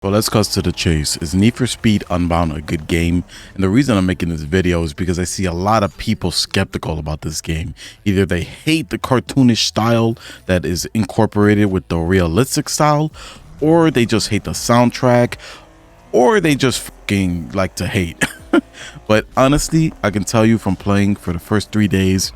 Well, let's cut to the chase. Is Need for Speed Unbound a good game? And the reason I'm making this video is because I see a lot of people skeptical about this game. Either they hate the cartoonish style that is incorporated with the realistic style, or they just hate the soundtrack, or they just fucking like to hate. But honestly, I can tell you from playing for the first 3 days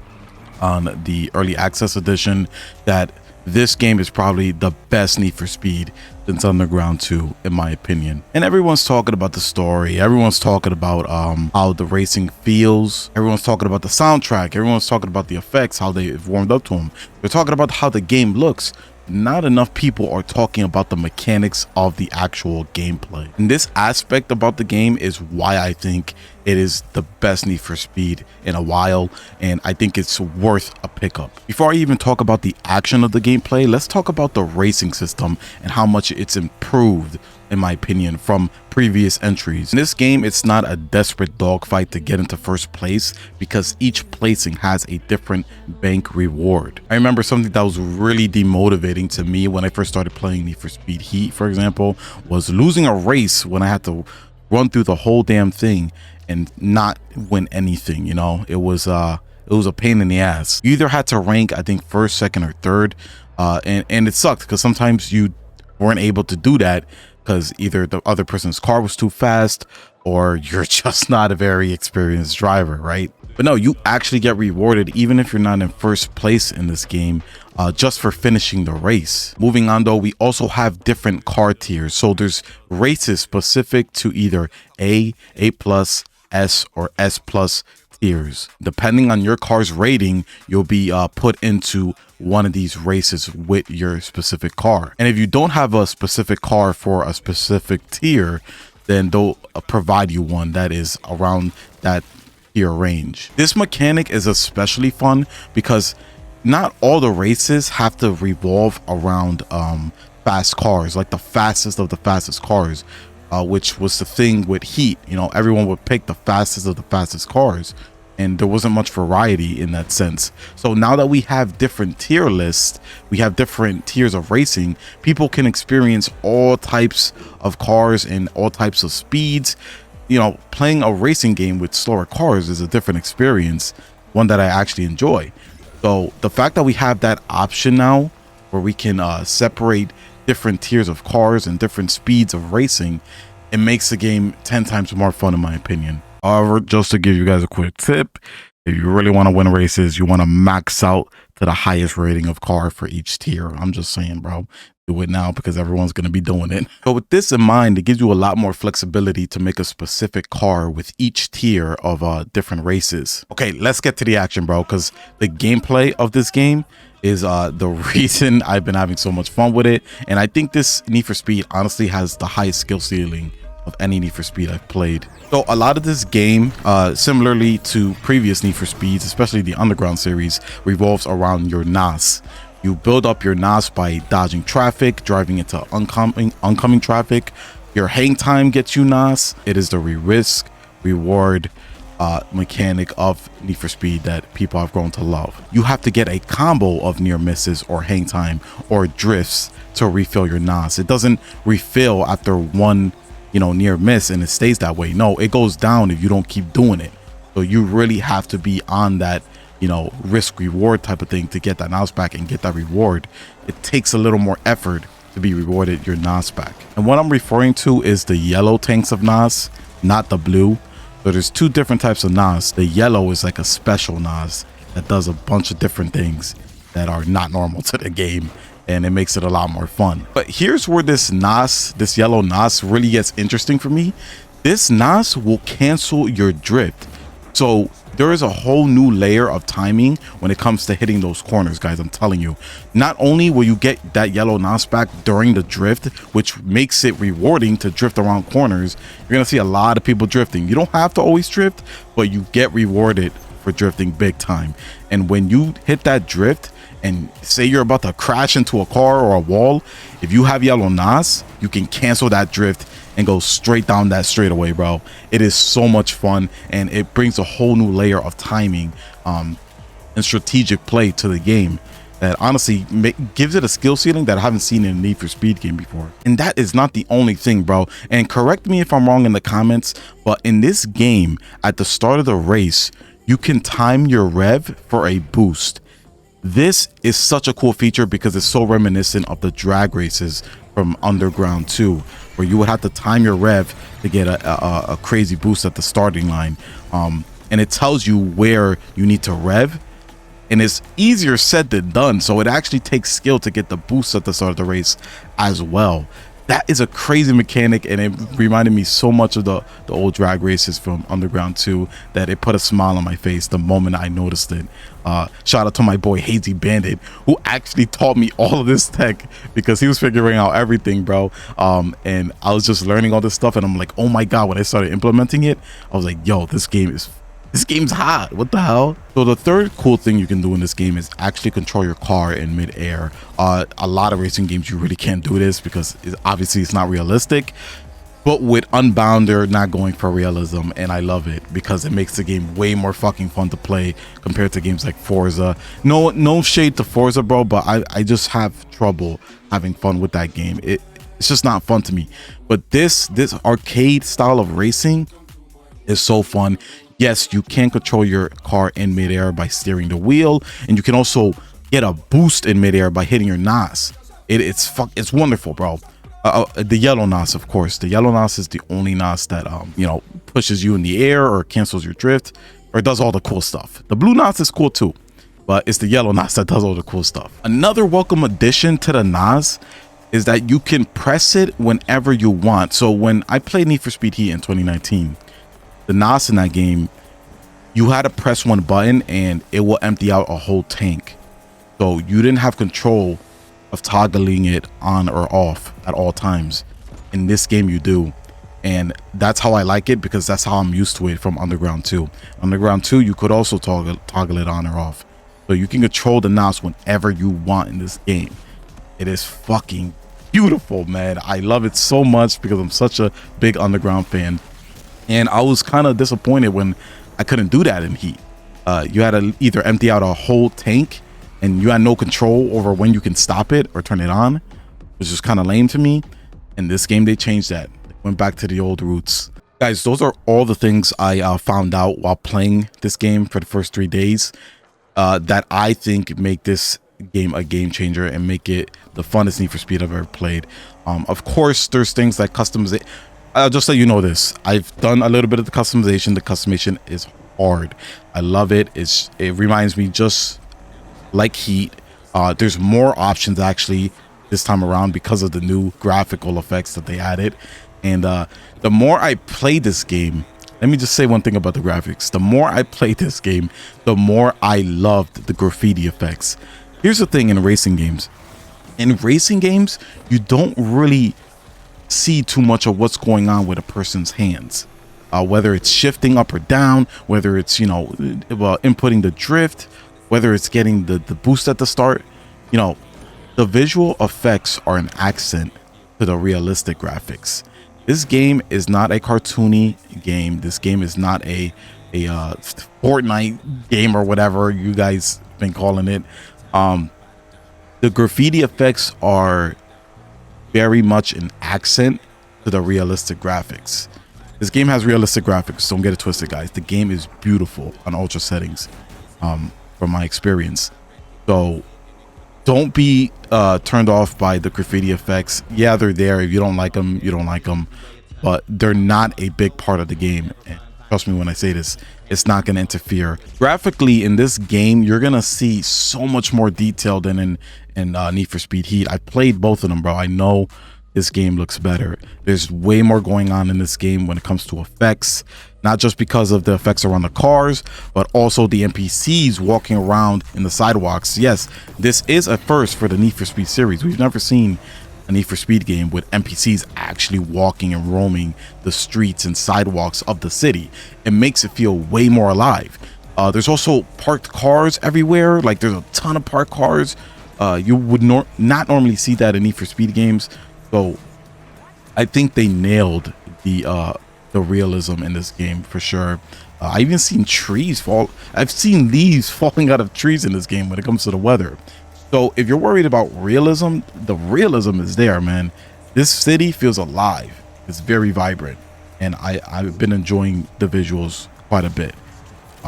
on the early access edition that this game is probably the best Need for Speed since Underground 2, in my opinion. And everyone's talking about the story, everyone's talking about how the racing feels, everyone's talking about the soundtrack, everyone's talking about the effects, how they've warmed up to them. They're talking about how the game looks. Not enough people are talking about the mechanics of the actual gameplay. And this aspect about the game is why I think it is the best Need for Speed in a while, and I think it's worth a pickup. Before I even talk about the action of the gameplay, let's talk about the racing system and how much it's improved, in my opinion, from previous entries. In this game, it's not a desperate dogfight to get into first place because each placing has a different bank reward. I remember something that was really demotivating to me when I first started playing Need for Speed Heat, for example, was losing a race when I had to run through the whole damn thing and not win anything. You know, it was a pain in the ass. You either had to rank, I think, first, second, or third, and it sucked because sometimes you weren't able to do that because either the other person's car was too fast or you're just not a very experienced driver, right? But no, you actually get rewarded even if you're not in first place in this game, just for finishing the race. Moving on though, we also have different car tiers. So there's races specific to either A+, S, or S+ tiers. Depending on your car's rating, you'll be put into one of these races with your specific car. And if you don't have a specific car for a specific tier, then they'll provide you one that is around that tier range. This mechanic is especially fun because not all the races have to revolve around fast cars, like the fastest of the fastest cars, which was the thing with Heat. You know, everyone would pick the fastest of the fastest cars, and there wasn't much variety in that sense. So now that we have different tier lists, we have different tiers of racing, people can experience all types of cars and all types of speeds. You know, playing a racing game with slower cars is a different experience, one that I actually enjoy. So the fact that we have that option now where we can separate different tiers of cars and different speeds of racing, it makes the game 10 times more fun, in my opinion. However, just to give you guys a quick tip, if you really want to win races, you want to max out to the highest rating of car for each tier. I'm just saying, bro, do it now because everyone's going to be doing it. But with this in mind, it gives you a lot more flexibility to make a specific car with each tier of different races. Okay, let's get to the action, bro, because the gameplay of this game is the reason I've been having so much fun with it. And I think this Need for Speed honestly has the highest skill ceiling of any Need for Speed I've played. So a lot of this game, similarly to previous Need for Speeds, especially the Underground series, revolves around your NOS. You build up your NOS by dodging traffic, driving into oncoming traffic. Your hang time gets you NOS. It is the risk reward mechanic of Need for Speed that people have grown to love. You have to get a combo of near misses or hang time or drifts to refill your NOS. It doesn't refill after one, you know, near miss and it stays that way. No, it goes down if you don't keep doing it. So you really have to be on that, you know, risk reward type of thing to get that NOS back and get that reward. It takes a little more effort to be rewarded your NOS back. And what I'm referring to is the yellow tanks of NOS, not the blue. So there's two different types of NOS. The yellow is like a special NOS that does a bunch of different things that are not normal to the game, and it makes it a lot more fun. But here's where this NOS, this yellow NOS, really gets interesting for me. This NOS will cancel your drift. So there is a whole new layer of timing when it comes to hitting those corners, guys. I'm telling you, not only will you get that yellow NOS back during the drift, which makes it rewarding to drift around corners. You're gonna see a lot of people drifting. You don't have to always drift, but you get rewarded for drifting big time. And when you hit that drift and say you're about to crash into a car or a wall, if you have yellow NOS, you can cancel that drift and go straight down that straightaway, bro. It is so much fun, and it brings a whole new layer of timing and strategic play to the game that honestly gives it a skill ceiling that I haven't seen in a Need for Speed game before. And that is not the only thing, bro. And correct me if I'm wrong in the comments, but in this game, at the start of the race, you can time your rev for a boost. This is such a cool feature because it's so reminiscent of the drag races from Underground 2, where you would have to time your rev to get a crazy boost at the starting line. And it tells you where you need to rev, and it's easier said than done. So it actually takes skill to get the boost at the start of the race as well. That is a crazy mechanic, and it reminded me so much of the old drag races from Underground 2 that it put a smile on my face the moment I noticed it. Shout out to my boy Hazy Bandit, who actually taught me all of this tech because he was figuring out everything, bro. And I was just learning all this stuff, and I'm like, oh my god, when I started implementing it, I was like, yo, this game's hot. What the hell? So the third cool thing you can do in this game is actually control your car in midair. A lot of racing games you really can't do this because obviously it's not realistic. But with Unbound, they're not going for realism, and I love it because it makes the game way more fucking fun to play compared to games like Forza. No shade to Forza, bro, but I just have trouble having fun with that game. It's just not fun to me. But this arcade style of racing is so fun. Yes, you can control your car in midair by steering the wheel, and you can also get a boost in midair by hitting your NOS. It's wonderful, bro. The yellow NOS, of course. The yellow NOS is the only NOS that pushes you in the air or cancels your drift or does all the cool stuff. The blue NOS is cool too, but it's the yellow NOS that does all the cool stuff. Another welcome addition to the NOS is that you can press it whenever you want. So when I played Need for Speed Heat in 2019, the NOS in that game, you had to press one button and it will empty out a whole tank. So you didn't have control of toggling it on or off at all times. In this game you do, and that's how I like it because that's how I'm used to it from Underground 2. Underground 2, you could also toggle it on or off. So you can control the NOS whenever you want in this game. It is fucking beautiful, man. I love it so much because I'm such a big Underground fan. And I was kind of disappointed when I couldn't do that in Heat. You had to either empty out a whole tank and you had no control over when you can stop it or turn it on, which is kind of lame to me. In this game, they changed that. They went back to the old roots. Guys, those are all the things I found out while playing this game for the first 3 days that I think make this game a game changer and make it the funnest Need for Speed I've ever played. Of course, there's things like customization. I'll just let you know this. I've done a little bit of the customization. The customization is hard. I love it. It reminds me just like Heat. There's more options actually this time around because of the new graphical effects that they added. And the more I play this game, let me just say one thing about the graphics. The more I play this game, the more I loved the graffiti effects. Here's the thing in racing games. In racing games, you don't really see too much of what's going on with a person's hands, whether it's shifting up or down, whether it's inputting the drift, whether it's getting the boost at the start. The visual effects are an accent to the realistic graphics. This game is not a cartoony game. This game is not a Fortnite game or whatever you guys been calling it. The graffiti effects are very much an accent to the realistic graphics. This game has realistic graphics, don't get it twisted, guys. The game is beautiful on ultra settings, from my experience. So don't be turned off by the graffiti effects. Yeah, they're there. If you don't like them, you don't like them, but they're not a big part of the game. And trust me when I say this, it's not going to interfere. Graphically in this game, you're going to see so much more detail than in Need for Speed Heat. I played both of them, bro. I know this game looks better. There's way more going on in this game when it comes to effects, not just because of the effects around the cars, but also the NPCs walking around in the sidewalks. Yes, this is a first for the Need for Speed series. We've never seen a Need for Speed game with NPCs actually walking and roaming the streets and sidewalks of the city. It makes it feel way more alive. There's also parked cars everywhere. Like, there's a ton of parked cars. You would not normally see that in Need for Speed games. So I think they nailed the realism in this game for sure. I even seen trees fall. I've seen leaves falling out of trees in this game when it comes to the weather. So if you're worried about realism, the realism is there, man. This city feels alive. It's very vibrant, and I've been enjoying the visuals quite a bit.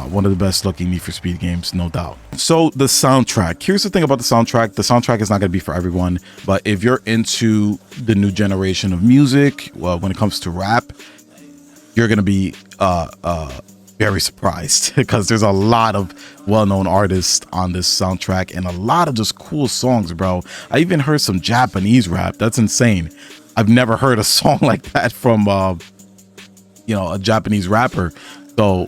One of the best looking Need for Speed games, no doubt. So the soundtrack, here's the thing about the soundtrack is not going to be for everyone, but if you're into the new generation of music, well, when it comes to rap, you're going to be very surprised because there's a lot of well-known artists on this soundtrack and a lot of just cool songs, bro. I even heard some Japanese rap. That's insane. I've never heard a song like that from you know, a Japanese rapper. So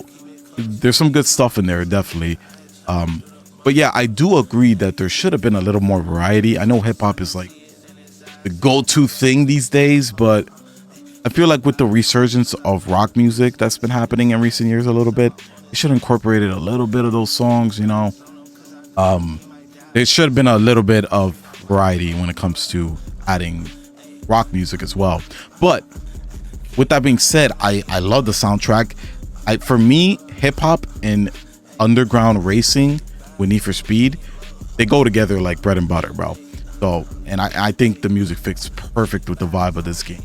there's some good stuff in there, definitely. But yeah, I do agree that there should have been a little more variety. I know hip-hop is like the go-to thing these days, but I feel like with the resurgence of rock music that's been happening in recent years a little bit, they should have incorporated a little bit of those songs, you know. There should have been a little bit of variety when it comes to adding rock music as well. But with that being said, I love the soundtrack. For me, hip-hop and underground racing with Need for Speed, they go together like bread and butter, bro. So, and I think the music fits perfect with the vibe of this game.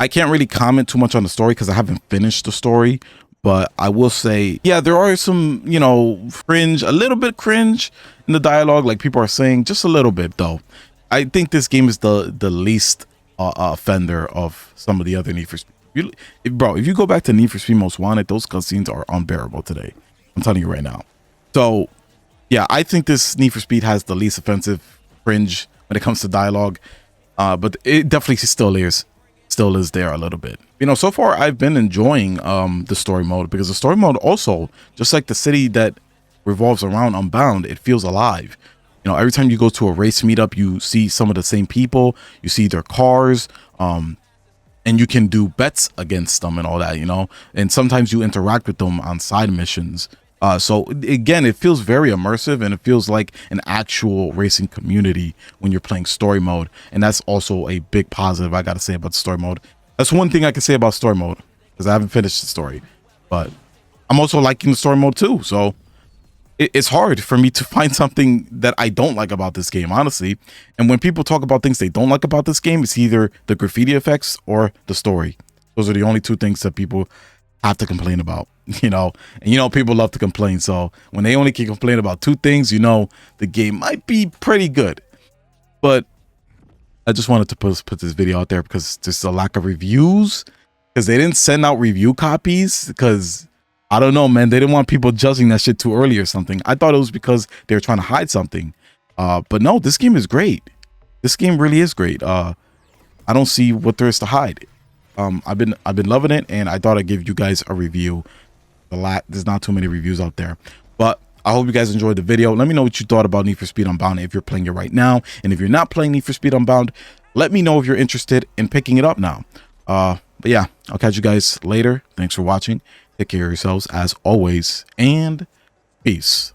I can't really comment too much on the story because I haven't finished the story, but I will say, yeah, there are some, you know, a little bit cringe in the dialogue, like people are saying, just a little bit though. I think this game is the least offender of some of the other Need for Speed. Bro, if you go back to Need for Speed Most Wanted, those cutscenes are unbearable today. I'm telling you right now. So, yeah, I think this Need for Speed has the least offensive cringe when it comes to dialogue, but it definitely still is there a little bit. You know, so far I've been enjoying the story mode because the story mode also, just like the city that revolves around Unbound, it feels alive. You know, every time you go to a race meetup, you see some of the same people, you see their cars, and you can do bets against them and all that, you know, and sometimes you interact with them on side missions. So again, it feels very immersive and it feels like an actual racing community when you're playing story mode. And that's also a big positive I got to say about the story mode. That's one thing I can say about story mode because I haven't finished the story, but I'm also liking the story mode too. So it's hard for me to find something that I don't like about this game, honestly. And when people talk about things they don't like about this game, it's either the graffiti effects or the story. Those are the only two things that people have to complain about, you know. And you know, people love to complain. So when they only can complain about two things, you know, the game might be pretty good. But I just wanted to put this video out there because there's a lack of reviews, because they didn't send out review copies because I don't know, man. They didn't want people judging that shit too early or something. I thought it was because they were trying to hide something. But no, this game is great. This game really is great. I don't see what there is to hide. I've been loving it, and I thought I'd give you guys a review. There's not too many reviews out there, but I hope you guys enjoyed the video. Let me know what you thought about Need for Speed Unbound if you're playing it right now, and if you're not playing Need for Speed Unbound, let me know if you're interested in picking it up now. But yeah, I'll catch you guys later. Thanks for watching. Take care of yourselves as always, and peace.